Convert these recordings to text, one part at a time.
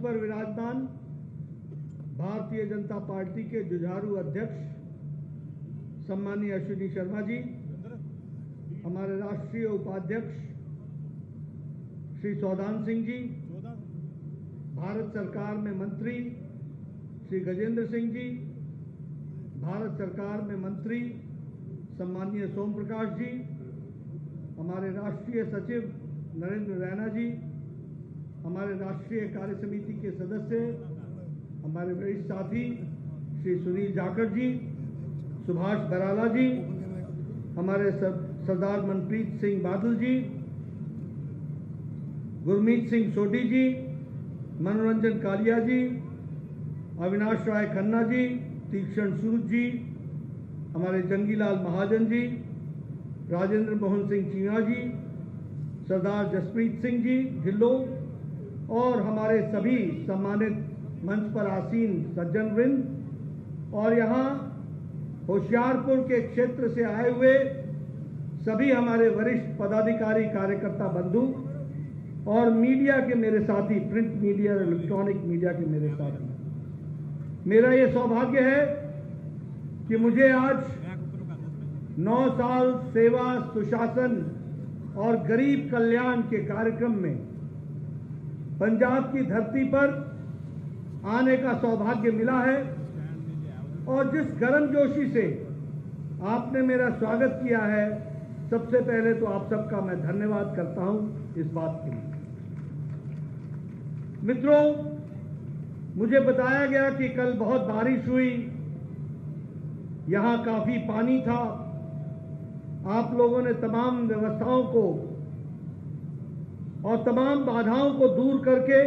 पर विराजमान भारतीय जनता पार्टी के जुझारू अध्यक्ष सम्मानीय अश्विनी शर्मा जी, हमारे राष्ट्रीय उपाध्यक्ष श्री सौदान सिंह जी, भारत सरकार में मंत्री श्री गजेंद्र सिंह जी, भारत सरकार में मंत्री सम्मानीय सोम प्रकाश जी, हमारे राष्ट्रीय सचिव नरेंद्र रैना जी, हमारे राष्ट्रीय कार्य समिति के सदस्य हमारे वरिष्ठ साथी श्री सुनील जाखड़ जी, सुभाष बराला जी, हमारे सरदार मनप्रीत सिंह बादल जी, गुरमीत सिंह सोढी जी, मनोरंजन कालिया जी, अविनाश राय खन्ना जी, तीक्षण सूद जी, हमारे जंगीलाल महाजन जी, राजेंद्र मोहन सिंह चीमा जी, सरदार जसप्रीत सिंह जी ढिल्लो और हमारे सभी सम्मानित मंच पर आसीन सज्जन वृंद और यहाँ होशियारपुर के क्षेत्र से आए हुए सभी हमारे वरिष्ठ पदाधिकारी कार्यकर्ता बंधु और मीडिया के मेरे साथी, प्रिंट मीडिया और इलेक्ट्रॉनिक मीडिया के मेरे साथी, मेरा ये सौभाग्य है कि मुझे आज 9 साल सेवा, सुशासन और गरीब कल्याण के कार्यक्रम में पंजाब की धरती पर आने का सौभाग्य मिला है और जिस गर्मजोशी से आपने मेरा स्वागत किया है, सबसे पहले तो आप सबका मैं धन्यवाद करता हूं इस बात के लिए। मित्रों, मुझे बताया गया कि कल बहुत बारिश हुई, यहां काफी पानी था, आप लोगों ने तमाम व्यवस्थाओं को और तमाम बाधाओं को दूर करके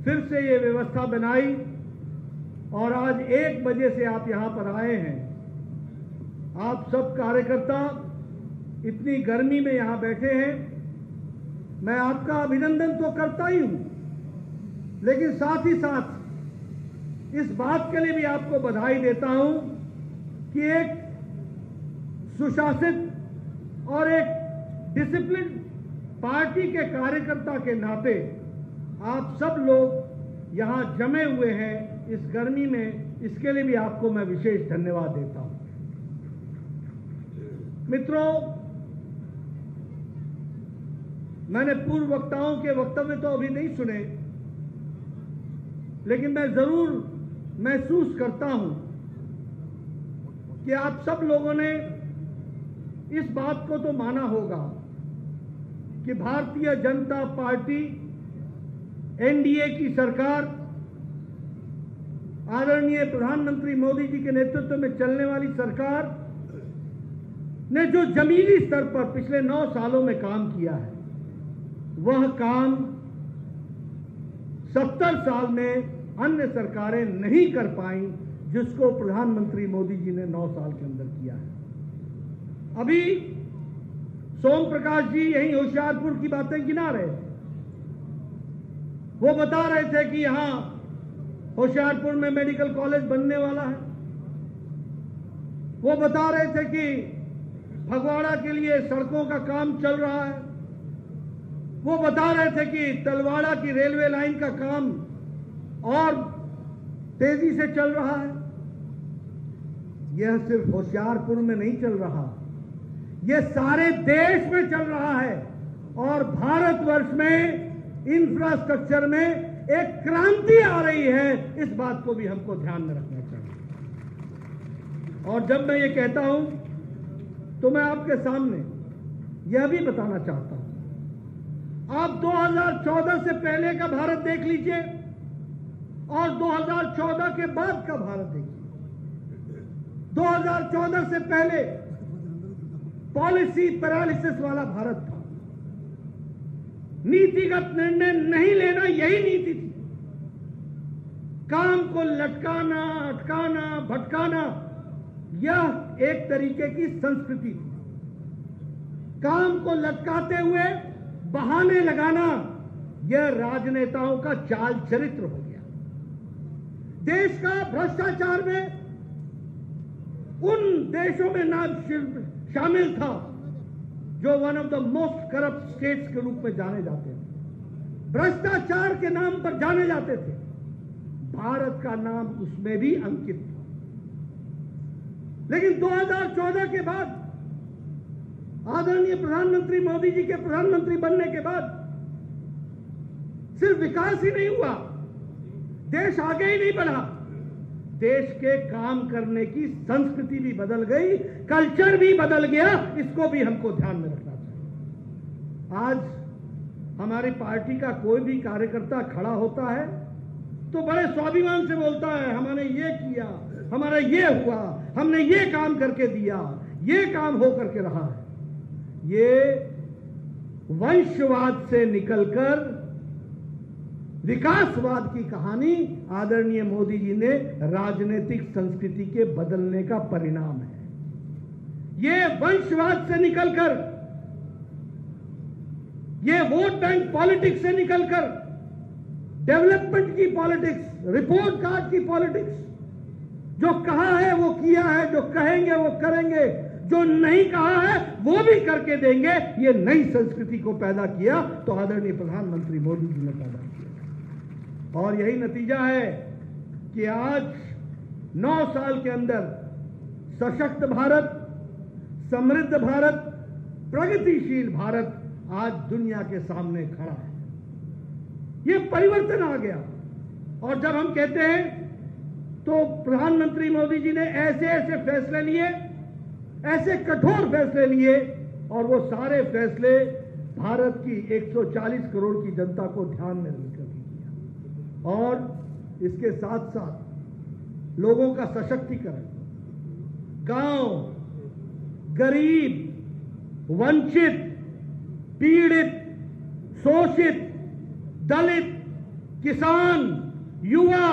फिर से ये व्यवस्था बनाई और आज 1 बजे से आप यहां पर आए हैं। आप सब कार्यकर्ता इतनी गर्मी में यहां बैठे हैं, मैं आपका अभिनंदन तो करता ही हूं, लेकिन साथ ही साथ इस बात के लिए भी आपको बधाई देता हूं कि एक सुशासित और एक डिसिप्लिन पार्टी के कार्यकर्ता के नाते आप सब लोग यहां जमे हुए हैं इस गर्मी में, इसके लिए भी आपको मैं विशेष धन्यवाद देता हूं। मित्रों, मैंने पूर्व वक्ताओं के वक्तव्य तो अभी नहीं सुने, लेकिन मैं जरूर महसूस करता हूं कि आप सब लोगों ने इस बात को तो माना होगा कि भारतीय जनता पार्टी एनडीए की सरकार, आदरणीय प्रधानमंत्री मोदी जी के नेतृत्व में चलने वाली सरकार ने जो जमीनी स्तर पर पिछले 9 सालों में काम किया है, वह काम 70 साल में अन्य सरकारें नहीं कर पाई जिसको प्रधानमंत्री मोदी जी ने 9 साल के अंदर किया है। अभी सोम प्रकाश जी यही होशियारपुर की बातें गिना रहे थे। वो बता रहे थे कि यहां होशियारपुर में मेडिकल कॉलेज बनने वाला है। वो बता रहे थे कि फगवाड़ा के लिए सड़कों का काम चल रहा है। वो बता रहे थे कि तलवाड़ा की रेलवे लाइन का काम और तेजी से चल रहा है। यह सिर्फ होशियारपुर में नहीं चल रहा, यह सारे देश में चल रहा है और भारतवर्ष में इंफ्रास्ट्रक्चर में एक क्रांति आ रही है। इस बात को भी हमको ध्यान में रखना चाहिए। और जब मैं ये कहता हूं तो मैं आपके सामने यह भी बताना चाहता हूं, आप 2014 से पहले का भारत देख लीजिए और 2014 के बाद का भारत देखिए। 2014 से पहले पॉलिसी पैरालिसिस वाला भारत था, नीतिगत निर्णय नहीं लेना यही नीति थी, काम को लटकाना, अटकाना, भटकाना यह एक तरीके की संस्कृति थी। काम को लटकाते हुए बहाने लगाना यह राजनेताओं का चाल चरित्र हो गया। देश का भ्रष्टाचार में उन देशों में नाम शामिल था जो one of the most corrupt states के रूप में जाने जाते हैं। भ्रष्टाचार के नाम पर जाने जाते थे, भारत का नाम उसमें भी अंकित था। लेकिन 2014 के बाद आदरणीय प्रधानमंत्री मोदी जी के प्रधानमंत्री बनने के बाद सिर्फ विकास ही नहीं हुआ, देश आगे ही नहीं बढ़ा, देश के काम करने की संस्कृति भी बदल गई, कल्चर भी बदल गया। इसको भी हमको ध्यान में रखना चाहिए। आज हमारी पार्टी का कोई भी कार्यकर्ता खड़ा होता है तो बड़े स्वाभिमान से बोलता है, हमने ये किया, हमारा ये हुआ, हमने ये काम करके दिया, ये काम हो करके रहा है। ये वंशवाद से निकलकर विकासवाद की कहानी आदरणीय मोदी जी ने राजनीतिक संस्कृति के बदलने का परिणाम है। ये वंशवाद से निकलकर, ये वोट बैंक पॉलिटिक्स से निकलकर डेवलपमेंट की पॉलिटिक्स, रिपोर्ट कार्ड की पॉलिटिक्स, जो कहा है वो किया है, जो कहेंगे वो करेंगे, जो नहीं कहा है वो भी करके देंगे, ये नई संस्कृति को पैदा किया तो आदरणीय प्रधानमंत्री मोदी जी ने पैदा किया। और यही नतीजा है कि आज 9 साल के अंदर सशक्त भारत, समृद्ध भारत, प्रगतिशील भारत आज दुनिया के सामने खड़ा है। ये परिवर्तन आ गया। और जब हम कहते हैं तो प्रधानमंत्री मोदी जी ने ऐसे ऐसे फैसले लिए, ऐसे कठोर फैसले लिए, और वो सारे फैसले भारत की 140 करोड़ की जनता को ध्यान में रखकर किया। और इसके साथ साथ लोगों का सशक्तिकरण, गांव, गरीब, वंचित, पीड़ित, शोषित, दलित, किसान, युवा,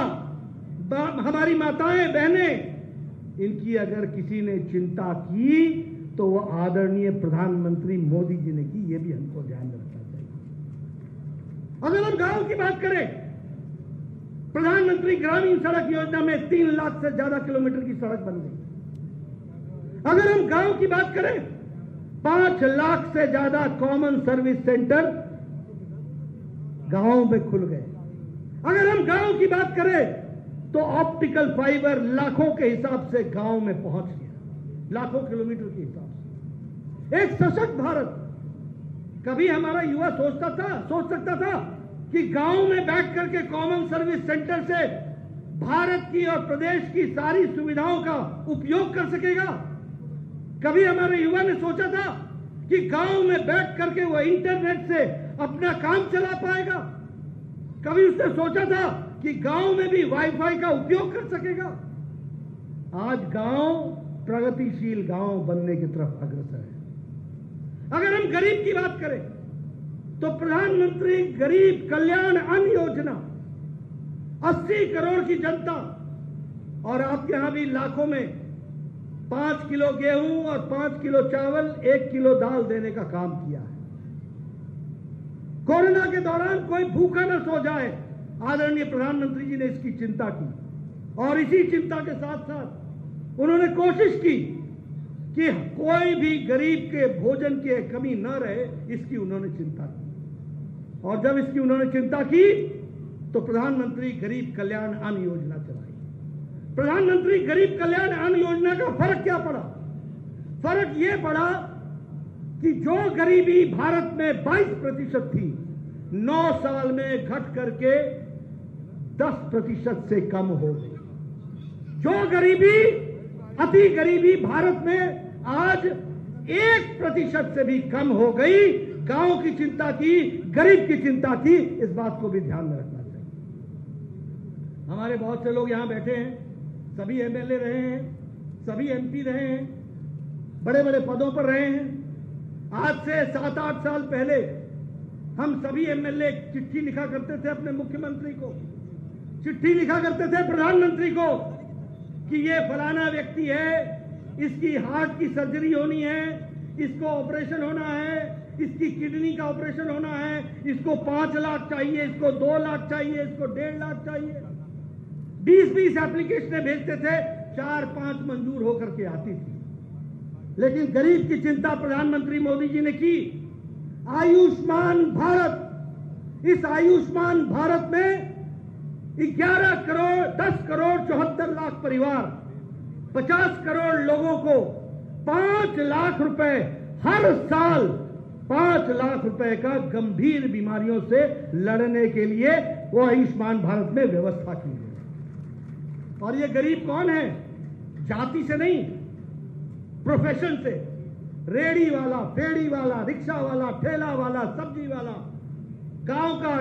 हमारी माताएं, बहनें, इनकी अगर किसी ने चिंता की तो वो आदरणीय प्रधानमंत्री मोदी जी ने की। ये भी हमको ध्यान में रखना चाहिए। अगर हम गांव की बात करें, प्रधानमंत्री ग्रामीण सड़क योजना में 3 लाख से ज्यादा किलोमीटर की सड़क बन गई। अगर हम गांव की बात करें, 5 लाख से ज्यादा कॉमन सर्विस सेंटर गांवों में खुल गए। अगर हम गांव की बात करें तो ऑप्टिकल फाइबर लाखों के हिसाब से गांव में पहुंच गया, लाखों किलोमीटर के हिसाब से। एक सशक्त भारत। कभी हमारा युवा सोच सकता था कि गांव में बैठ करके कॉमन सर्विस सेंटर से भारत की और प्रदेश की सारी सुविधाओं का उपयोग कर सकेगा? कभी हमारे युवा ने सोचा था कि गांव में बैठ करके वो इंटरनेट से अपना काम चला पाएगा? कभी उसने सोचा था कि गांव में भी वाईफाई का उपयोग कर सकेगा? आज गांव प्रगतिशील गांव बनने की तरफ अग्रसर है। अगर हम गरीब की बात करें तो प्रधानमंत्री गरीब कल्याण अन्न योजना, 80 करोड़ की जनता, और आपके यहां भी लाखों में 5 किलो गेहूं और 5 किलो चावल, 1 किलो दाल देने का काम किया है। कोरोना के दौरान कोई भूखा न सो जाए, आदरणीय प्रधानमंत्री जी ने इसकी चिंता की। और इसी चिंता के साथ साथ उन्होंने कोशिश की कि कोई भी गरीब के भोजन की कमी न रहे, इसकी उन्होंने चिंता की। और जब इसकी उन्होंने चिंता की तो प्रधानमंत्री गरीब कल्याण अन्न योजना चलाई। प्रधानमंत्री गरीब कल्याण अन्न योजना का फर्क क्या पड़ा? फर्क यह पड़ा कि जो गरीबी भारत में 22% थी, 9 साल में घट करके 10% से कम हो गई। जो गरीबी, अति गरीबी भारत में आज 1% से भी कम हो गई। गांव की चिंता की, गरीब की चिंता की, इस बात को भी ध्यान में रखना चाहिए। हमारे बहुत से लोग यहां बैठे हैं, सभी एमएलए रहे हैं, सभी एमपी रहे हैं, बड़े बड़े पदों पर रहे हैं। आज से 7-8 साल पहले हम सभी एमएलए चिट्ठी लिखा करते थे अपने मुख्यमंत्री को, चिट्ठी लिखा करते थे प्रधानमंत्री को कि ये फलाना व्यक्ति है, इसकी हार्ट की सर्जरी होनी है, इसको ऑपरेशन होना है, इसकी किडनी का ऑपरेशन होना है, इसको 5 लाख चाहिए, इसको 2 लाख चाहिए, इसको 1.5 लाख चाहिए। 20-20 एप्लीकेशनें भेजते थे, 4-5 मंजूर होकर के आती थी। लेकिन गरीब की चिंता प्रधानमंत्री मोदी जी ने की। आयुष्मान भारत इस आयुष्मान भारत में 11 करोड़ 10 करोड़ 74 लाख परिवार, 50 करोड़ लोगों को 5 लाख रुपए हर साल, 5 लाख रुपए का गंभीर बीमारियों से लड़ने के लिए वो आयुष्मान भारत में व्यवस्था की गई। और ये गरीब कौन है? जाति से नहीं, प्रोफेशन से। रेड़ी वाला, फेड़ी वाला, रिक्शा वाला, ठेला वाला, सब्जी वाला, गांव का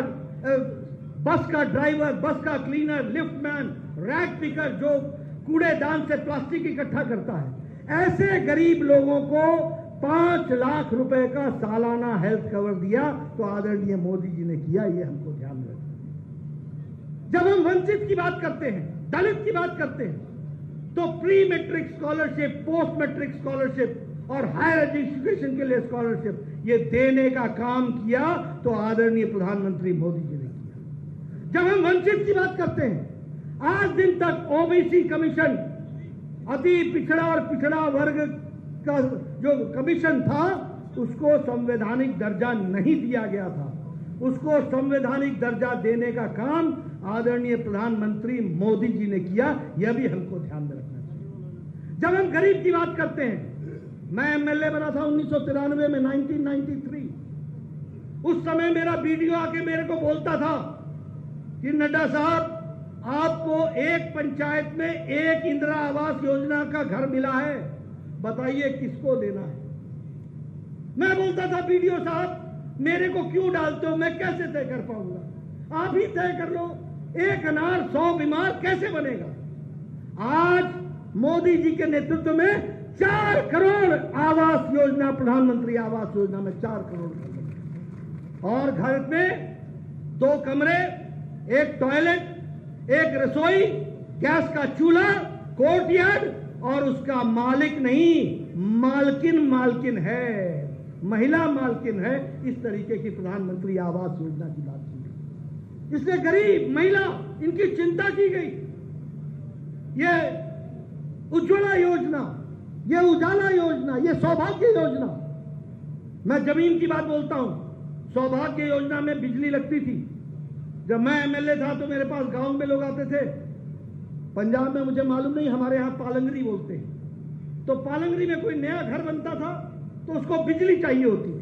बस का ड्राइवर, बस का क्लीनर, लिफ्टमैन, रैक पिकर जो कूड़ेदान से प्लास्टिक इकट्ठा करता है, ऐसे गरीब लोगों को 5 लाख रुपए का सालाना हेल्थ कवर दिया। तो आदरणीय मोदी जी ने किया, ये हमको ध्यान में रखना। जब हम वंचित की बात करते हैं, दलित की बात करते हैं, तो pre matric scholarship, post matric scholarship और हायर एजुकेशन के लिए स्कॉलरशिप ये देने का काम किया तो आदरणीय प्रधानमंत्री मोदी जी ने किया। जब हम वंचित की बात करते हैं, आज दिन तक ओबीसी कमीशन, अति पिछड़ा और पिछड़ा वर्ग का जो कमीशन था, उसको संवैधानिक दर्जा नहीं दिया गया था। उसको संवैधानिक दर्जा देने का काम आदरणीय प्रधानमंत्री मोदी जी ने किया। यह भी हमको ध्यान में रखना चाहिए। जब हम गरीब की बात करते हैं, मैं एमएलए बना था 1993 में, 1993। उस समय मेरा बीडीओ आके मेरे को बोलता था कि नड्डा साहब, आपको एक पंचायत में एक इंदिरा आवास योजना का घर मिला है, बताइए किसको देना है। मैं बोलता था बीडीओ साहब, मेरे को क्यों डालते हो, मैं कैसे तय कर पाऊंगा, आप ही तय कर लो। एक अनार 100 बीमार कैसे बनेगा। आज मोदी जी के नेतृत्व में 4 करोड़ आवास योजना, प्रधानमंत्री आवास योजना में 4 करोड़, और घर में 2 कमरे, 1 टॉयलेट, 1 रसोई, गैस का चूल्हा, कोर्टयार्ड, और उसका मालिक नहीं, मालकिन है, महिला मालकिन है। इस तरीके की प्रधानमंत्री आवास योजना की बात की गई। इसलिए गरीब, महिला, इनकी चिंता की गई। ये उज्ज्वला योजना, ये उजाला योजना, ये सौभाग्य योजना। मैं जमीन की बात बोलता हूं। सौभाग्य योजना में बिजली लगती थी। जब मैं एमएलए था तो मेरे पास गांव में लोग आते थे। पंजाब में मुझे मालूम नहीं, हमारे यहां पालंगरी बोलते हैं। तो पालंगरी में कोई नया घर बनता था तो उसको बिजली चाहिए होती थी।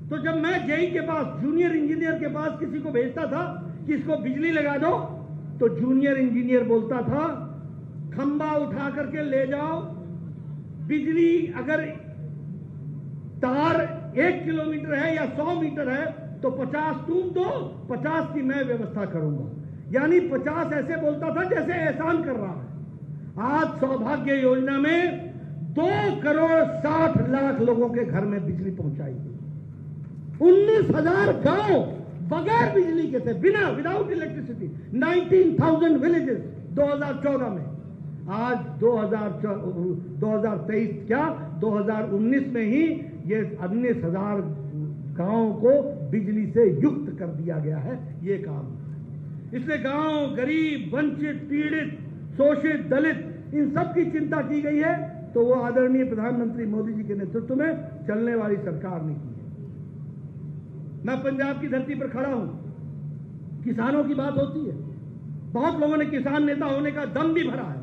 तो जब मैं जेई के पास, जूनियर इंजीनियर के पास किसी को भेजता था कि इसको बिजली लगा दो, तो जूनियर इंजीनियर बोलता था, खंबा उठा करके ले जाओ, बिजली अगर तार 1 किलोमीटर है या 100 मीटर है तो 50 तुम दो, 50 की मैं व्यवस्था करूंगा। यानी 50 ऐसे बोलता था जैसे एहसान कर रहा है। आज सौभाग्य योजना में 2 करोड़ 60 लाख लोगों के घर में बिजली पहुंचाई गई। 19,000 गांव बगैर बिजली के थे, विदाउट इलेक्ट्रिसिटी। 19,000 विलेजेस 2014 में। आज 2023 क्या 2019 में ही ये 19,000 गांवों को बिजली से युक्त कर दिया गया है। ये काम, इसलिए गांव, गरीब, वंचित, पीड़ित, शोषित, दलित, इन सब की चिंता की गई है। तो वो आदरणीय प्रधानमंत्री मोदी जी के नेतृत्व में चलने वाली सरकार ने की है। मैं पंजाब की धरती पर खड़ा हूं। किसानों की बात होती है, बहुत लोगों ने किसान नेता होने का दम भी भरा है,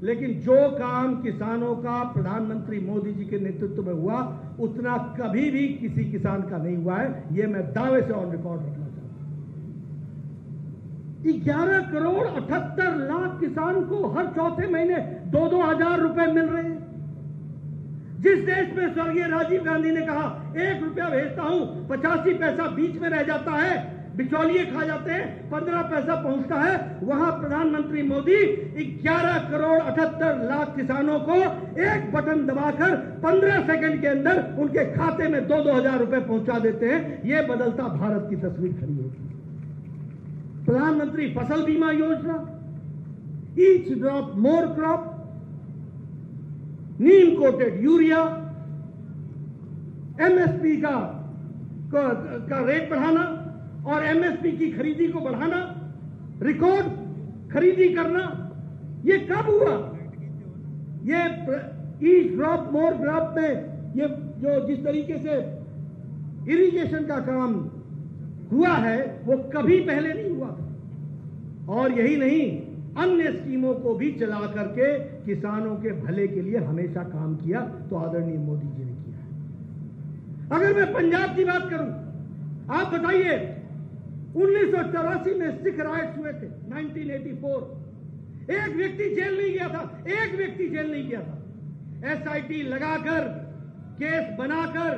लेकिन जो काम किसानों का प्रधानमंत्री मोदी जी के नेतृत्व में हुआ, उतना कभी भी किसी किसान का नहीं हुआ है। ये मैं दावे से ऑन रिकॉर्ड रखना चाहता हूं। 11 करोड़ 78 लाख किसान को हर चौथे महीने 2-2 हजार रुपए मिल रहे हैं। जिस देश में स्वर्गीय राजीव गांधी ने कहा 1 रुपया भेजता हूं, 85 पैसा बीच में रह जाता है, बिचौलिए खा जाते हैं, 15 पैसा पहुंचता है, वहां प्रधानमंत्री मोदी 11 करोड़ 78 लाख किसानों को एक बटन दबाकर 15 सेकंड के अंदर उनके खाते में 2-2 हजार रुपए पहुंचा देते हैं। यह बदलता भारत की तस्वीर खड़ी होती है। प्रधानमंत्री फसल बीमा योजना, ईच ड्रॉप मोर क्रॉप, नीम कोटेड यूरिया, एमएसपी का रेट बढ़ाना और एमएसपी की खरीदी को बढ़ाना, रिकॉर्ड खरीदी करना, ये कब हुआ? ये ईच ड्रॉप मोर ड्रॉप में ये जो जिस तरीके से इरिगेशन का काम हुआ है वो कभी पहले नहीं हुआ था। और यही नहीं, अन्य स्कीमों को भी चला करके किसानों के भले के लिए हमेशा काम किया, तो आदरणीय मोदी जी ने किया है। अगर मैं पंजाब की बात करूं, आप बताइए 1984 में सिख राइट्स हुए थे, 1984, एक व्यक्ति जेल नहीं गया था, एक व्यक्ति जेल नहीं गया था। एसआईटी लगाकर केस बनाकर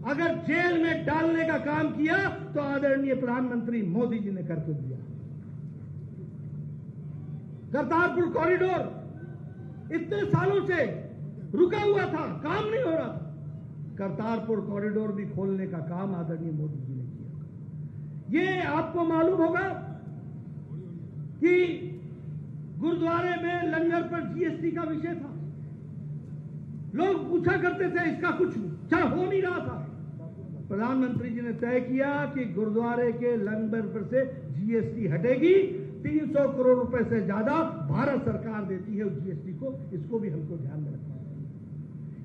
अगर जेल में डालने का काम किया तो आदरणीय प्रधानमंत्री मोदी जी ने करके दिया। करतारपुर कॉरिडोर इतने सालों से रुका हुआ था, काम नहीं हो रहा था, करतारपुर कॉरिडोर भी खोलने का काम आदरणीय मोदी जी ने किया। ये आपको मालूम होगा कि गुरुद्वारे में लंगर पर जीएसटी का विषय था। लोग पूछा करते थे इसका कुछ हो नहीं रहा था। प्रधानमंत्री जी ने तय किया कि गुरुद्वारे के लंगर पर से जीएसटी हटेगी। 300 करोड़ रुपए से ज्यादा भारत सरकार देती है जीएसटी को, इसको भी हमको ध्यान में रखना चाहिए।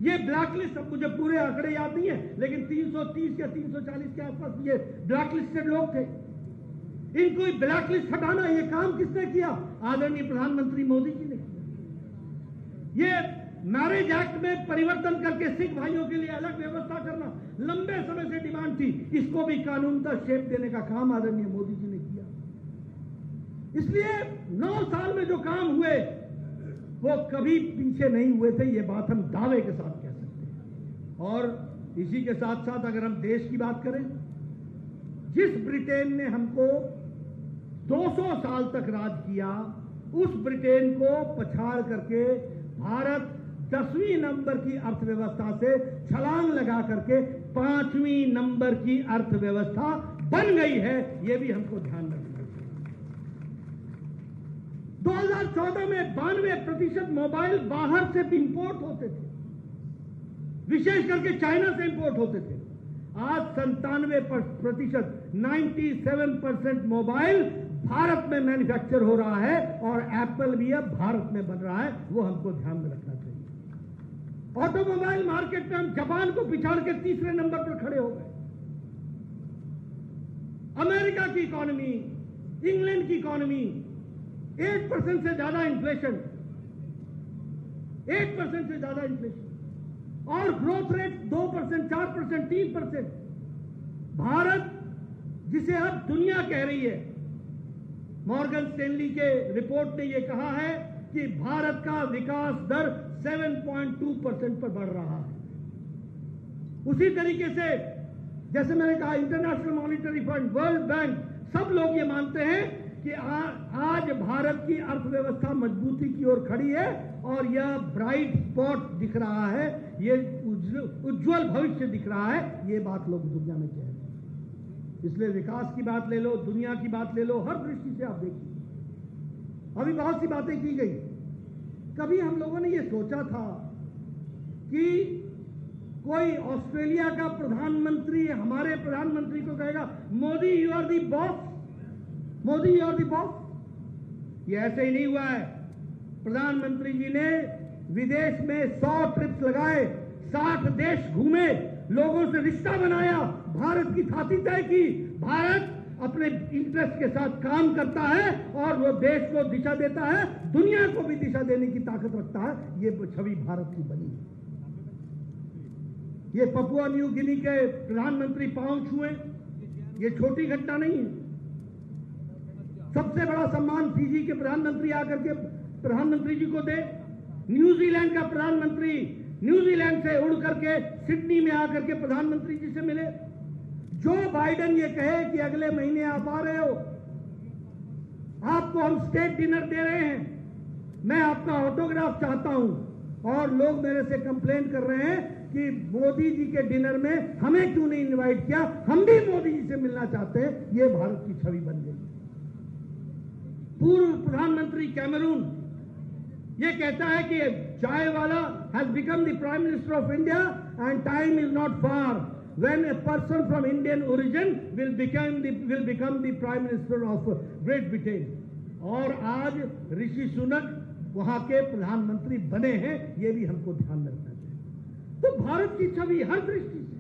ये ब्लैकलिस्ट, अब मुझे पूरे आंकड़े याद नहीं है, लेकिन 330 या 340 के आसपास ये ब्लैकलिस्टेड लोग थे। इनको ब्लैकलिस्ट हटाना, ये काम किसने किया? आदरणीय प्रधानमंत्री मोदी जी ने किया। ये मैरिज एक्ट में परिवर्तन करके सिख भाइयों के लिए अलग व्यवस्था करना लंबे समय से डिमांड थी, इसको भी कानूनतः शेप देने का काम आदरणीय मोदी जी ने किया। इसलिए 9 साल में जो काम हुए वो कभी पीछे नहीं हुए थे, ये बात हम दावे के साथ कह सकते हैं। और इसी के साथ साथ अगर हम देश की बात करें, जिस ब्रिटेन ने हमको 200 साल तक राज किया, उस ब्रिटेन को पछाड़ करके भारत 10वीं नंबर की अर्थव्यवस्था से छलांग लगा करके 5वीं नंबर की अर्थव्यवस्था बन गई है। यह भी हमको ध्यान रखना चाहिए। 2014 में 92% मोबाइल बाहर से इंपोर्ट होते थे, विशेष करके चाइना से इंपोर्ट होते थे। आज 97%, 97% मोबाइल भारत में मैन्युफैक्चर हो रहा है और एप्पल भी अब भारत में बन रहा है, वो हमको ध्यान में रखना चाहिए। ऑटोमोबाइल मार्केट में हम जापान को पिछाड़ के 3रे नंबर पर खड़े हो गए। अमेरिका की इकोनॉमी, इंग्लैंड की इकोनॉमी, 8% से ज्यादा इन्फ्लेशन, 8% से ज्यादा इन्फ्लेशन, और ग्रोथ रेट 2%, 4%, 3%। भारत, जिसे अब दुनिया कह रही है, मॉर्गन स्टैनली के रिपोर्ट ने यह कहा है कि भारत का विकास दर 7.2% पर बढ़ रहा है। उसी तरीके से जैसे मैंने कहा, international monetary fund, world bank, सब लोग ये मानते हैं कि आज भारत की अर्थव्यवस्था मजबूती की ओर खड़ी है और यह ब्राइट स्पॉट दिख रहा है, ये उज्जवल भविष्य दिख रहा है। ये बात लोग दुनिया में कह रहे हैं। इसलिए विकास की बात ले लो, दुनिया की बात ले लो, हर दृष्टि से आप देखिए। अभी बहुत सी बातें की गई। कभी हम लोगों ने ये सोचा था कि कोई ऑस्ट्रेलिया का प्रधानमंत्री हमारे प्रधानमंत्री को कहेगा Modi you are the boss, Modi you are the boss? ये ऐसे ही नहीं हुआ है। प्रधानमंत्री जी ने विदेश में 100 ट्रिप्स लगाए, 60 देश घूमे, लोगों से रिश्ता बनाया, भारत की छाती तय की। भारत अपने इंटरेस्ट के साथ काम करता है और वो देश को दिशा देता है, दुनिया को भी दिशा देने की ताकत रखता है। ये छवि भारत की बनी है। ये पपुआ न्यू गिनी के प्रधानमंत्री पांव छुए, ये छोटी घटना नहीं है। सबसे बड़ा सम्मान फिजी के प्रधानमंत्री आकर के प्रधानमंत्री जी को दे। न्यूजीलैंड का प्रधानमंत्री न्यूजीलैंड से उड़ करके सिडनी में आकर के प्रधानमंत्री जी से मिले। जो बाइडेन ये कहे कि अगले महीने आप आ रहे हो, आपको हम स्टेट डिनर दे रहे हैं, मैं आपका ऑटोग्राफ चाहता हूं, और लोग मेरे से कंप्लेन कर रहे हैं कि मोदी जी के डिनर में हमें क्यों नहीं इनवाइट किया, हम भी मोदी जी से मिलना चाहते हैं। ये भारत की छवि बन गई। पूर्व प्रधानमंत्री कैमरून ये कहता है कि चाय वाला has become the prime minister of India and time is not far when a person from Indian origin will become the prime minister of great Britain. और आज ऋषि सुनक वहां के प्रधानमंत्री बने हैं, ये भी हमको ध्यान में रखना चाहिए। तो भारत की छवि हर दृष्टि से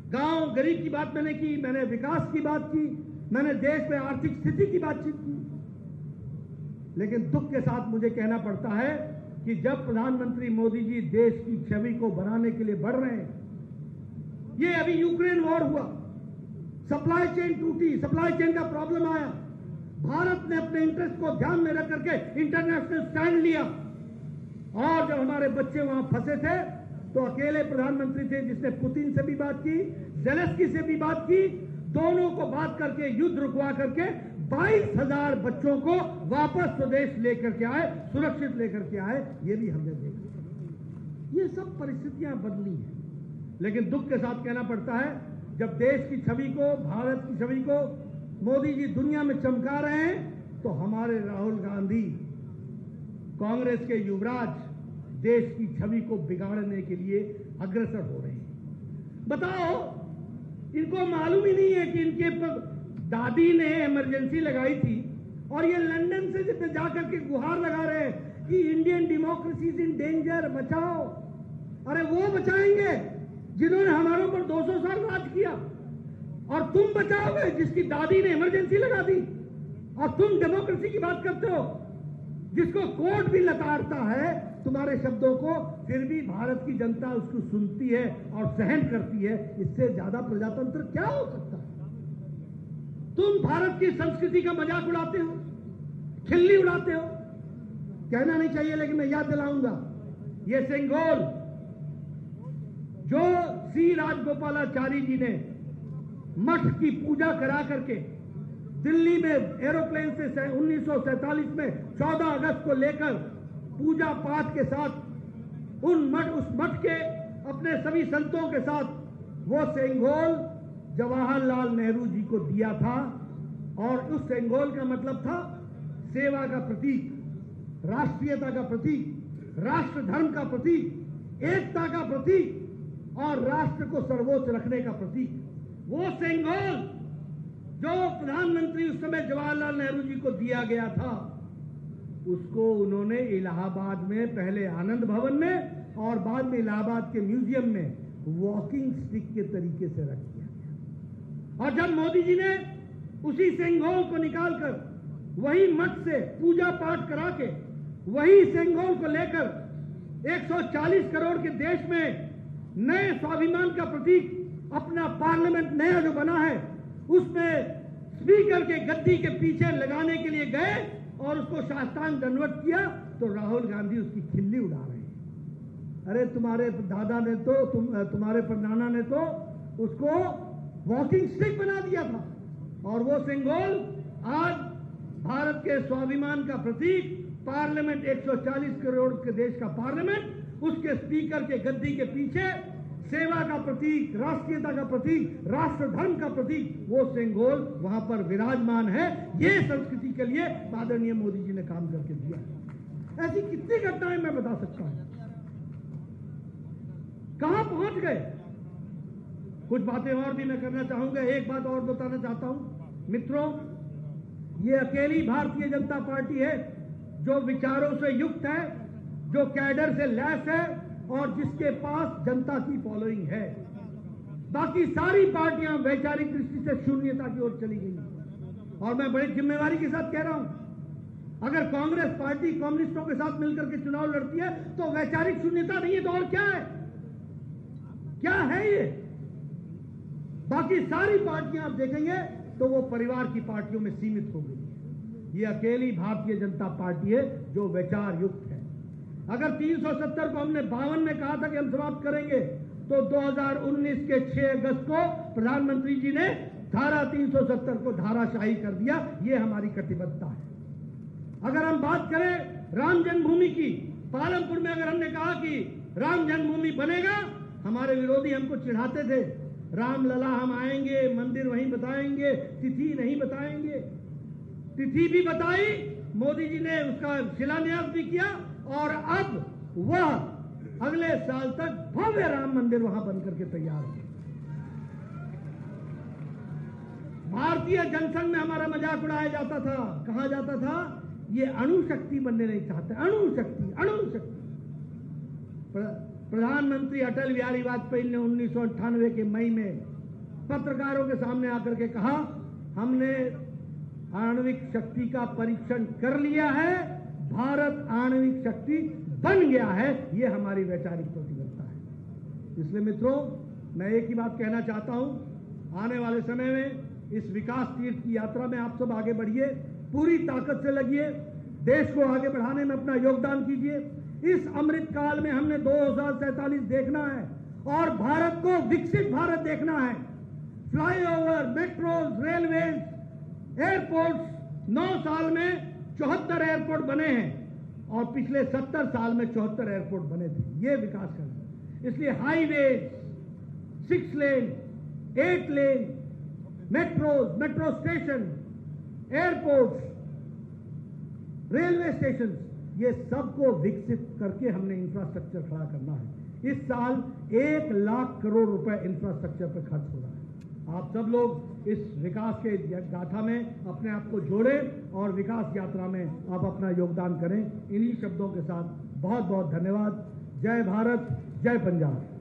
गांव गरीब की बात मैंने की, मैंने विकास की बात की, मैंने देश में आर्थिक स्थिति की बातचीत की। लेकिन दुख के साथ मुझे कहना पड़ता है कि जब प्रधानमंत्री मोदी जी देश की छवि को बनाने के लिए बढ़ रहे हैं, ये अभी यूक्रेन वॉर हुआ, सप्लाई चेन टूटी, सप्लाई चेन का प्रॉब्लम आया, भारत ने अपने इंटरेस्ट को ध्यान में रख करके इंटरनेशनल स्टैंड लिया। और जब हमारे बच्चे वहां फंसे थे तो अकेले प्रधानमंत्री थे जिसने पुतिन से भी बात की, ज़ेलेंस्की से भी बात की, दोनों को बात करके युद्ध रुकवा करके 22,000 बच्चों को वापस स्वदेश लेकर के आए, सुरक्षित लेकर के आए। ये भी हमने देखा। ये सब परिस्थितियां बदली हैं, लेकिन दुख के साथ कहना पड़ता है जब देश की छवि को, भारत की छवि को मोदी जी दुनिया में चमका रहे हैं तो हमारे राहुल गांधी, कांग्रेस के युवराज, देश की छवि को बिगाड़ने के लिए अग्रसर हो रहे हैं। बताओ, इनको मालूम ही नहीं है कि इनके दादी ने इमरजेंसी लगाई थी और ये लंदन से जाकर के गुहार लगा रहे हैं कि Indian democracy is in danger, बचाओ। अरे वो बचाएंगे जिन्होंने हमारे ऊपर 200 साल राज किया, और तुम बचाओगे जिसकी दादी ने इमरजेंसी लगा दी। और तुम डेमोक्रेसी की बात करते हो, जिसको कोर्ट भी लताड़ता है तुम्हारे शब्दों को, फिर भी भारत की जनता उसको सुनती है और सहन करती है। इससे ज्यादा प्रजातंत्र क्या हो सकता है? तुम भारत की संस्कृति का मजाक उड़ाते हो, खिल्ली उड़ाते हो। कहना नहीं चाहिए लेकिन मैं याद दिलाऊंगा, ये सेंगोल जो सी राजगोपालाचारी जी ने मठ की पूजा करा करके दिल्ली में एरोप्लेन से 1947 में 14 अगस्त को लेकर पूजा पाठ के साथ उस मठ के अपने सभी संतों के साथ वो सेंगोल जवाहरलाल नेहरू जी को दिया था। और उस सेंगोल का मतलब था सेवा का प्रतीक, राष्ट्रीयता का प्रतीक, राष्ट्र धर्म का प्रतीक, एकता का प्रतीक और राष्ट्र को सर्वोच्च रखने का प्रतीक। वो सेंगोल जो प्रधानमंत्री उस समय जवाहरलाल नेहरू जी को दिया गया था, उसको उन्होंने इलाहाबाद में पहले आनंद भवन में और बाद में इलाहाबाद के म्यूजियम में वॉकिंग स्टिक के तरीके से रख दिया गया। और जब मोदी जी ने उसी सेंगोल को निकालकर वही मठ से पूजा पाठ करा के वही सेंगोल को लेकर 140 करोड़ के देश में नए स्वाभिमान का प्रतीक अपना पार्लियामेंट नया जो बना है उसमें स्पीकर के गद्दी के पीछे लगाने के लिए गए और उसको शास्त्रांग दंडवत किया, तो राहुल गांधी उसकी खिल्ली उड़ा रहे हैं। अरे तुम्हारे दादा ने तो तुम्हारे परनाना ने तो उसको वॉकिंग स्टिक बना दिया था, और वो सेंगोल आज भारत के स्वाभिमान का प्रतीक, पार्लियामेंट 140 करोड़ के देश का पार्लियामेंट, उसके स्पीकर के गद्दी के पीछे सेवा का प्रतीक, राष्ट्रीयता का प्रतीक, राष्ट्र धर्म का प्रतीक, वो सेंगोल वहां पर विराजमान है। ये संस्कृति के लिए आदरणीय मोदी जी ने काम करके दिया। ऐसी कितनी घटनाएं मैं बता सकता हूं। कहां पहुंच गए? कुछ बातें और भी मैं करना चाहूंगा। एक बात और बताना चाहता हूं मित्रों, ये अकेली भारतीय जनता पार्टी है जो विचारों से युक्त है, जो कैडर से लैस है और जिसके पास जनता की फॉलोइंग है। बाकी सारी पार्टियां वैचारिक दृष्टि से शून्यता की ओर चली गई। और मैं बड़ी जिम्मेवारी के साथ कह रहा हूं, अगर कांग्रेस पार्टी कम्युनिस्टों के साथ मिलकर के चुनाव लड़ती है तो वैचारिक शून्यता नहीं है तो और क्या है? क्या है ये? बाकी सारी पार्टियां आप देखेंगे तो वो परिवार की पार्टियों में सीमित हो गई है। ये अकेली भारतीय जनता पार्टी है जो विचार युक्त है। अगर 370 को हमने 52 में कहा था कि हम समाप्त करेंगे, तो 2019 के 6 अगस्त को प्रधानमंत्री जी ने धारा 370 को धाराशाही कर दिया। ये हमारी कटिबद्धता है। अगर हम बात करें राम जन्मभूमि की, पालमपुर में अगर हमने कहा कि राम जन्मभूमि बनेगा, हमारे विरोधी हमको चिढ़ाते थे, रामलला हम आएंगे, मंदिर वहीं बताएंगे, तिथि नहीं बताएंगे। तिथि भी बताई, मोदी जी ने उसका शिलान्यास भी किया, और अब वह अगले साल तक भव्य राम मंदिर वहां बनकर के तैयार हो। भारतीय जनसंघ में हमारा मजाक उड़ाया जाता था, कहा जाता था ये अणुशक्ति बनने नहीं चाहते, अणुशक्ति अणुशक्ति। प्रधानमंत्री अटल बिहारी वाजपेयी ने 1998 के मई में पत्रकारों के सामने आकर के कहा, हमने आणविक शक्ति का परीक्षण कर लिया है, भारत आणविक शक्ति बन गया है। ये हमारी वैचारिक प्रतिबद्धता है। इसलिए मित्रों, मैं एक ही बात कहना चाहता हूं, आने वाले समय में इस विकास तीर्थ की यात्रा में आप सब आगे बढ़िए, पूरी ताकत से लगिए, देश को आगे बढ़ाने में अपना योगदान कीजिए। इस अमृत काल में हमने 2047 देखना है और भारत को विकसित भारत देखना है। फ्लाईओवर, मेट्रोज, रेलवेज, एयरपोर्ट्स, 9 साल में 74 एयरपोर्ट बने हैं और पिछले 70 साल में 74 एयरपोर्ट बने थे। ये विकास करना। इसलिए highways, 6 lane, 8 lane, metros, metro station, airports, railway station, ये सबको विकसित करके हमने इंफ्रास्ट्रक्चर खड़ा करना है। इस साल 1 लाख करोड़ रुपए इंफ्रास्ट्रक्चर पर खर्च हो रहा है। आप सब लोग इस विकास के गाथा में अपने आप को जोड़ें और विकास यात्रा में आप अपना योगदान करें। इन्हीं शब्दों के साथ बहुत बहुत धन्यवाद। जय भारत, जय पंजाब।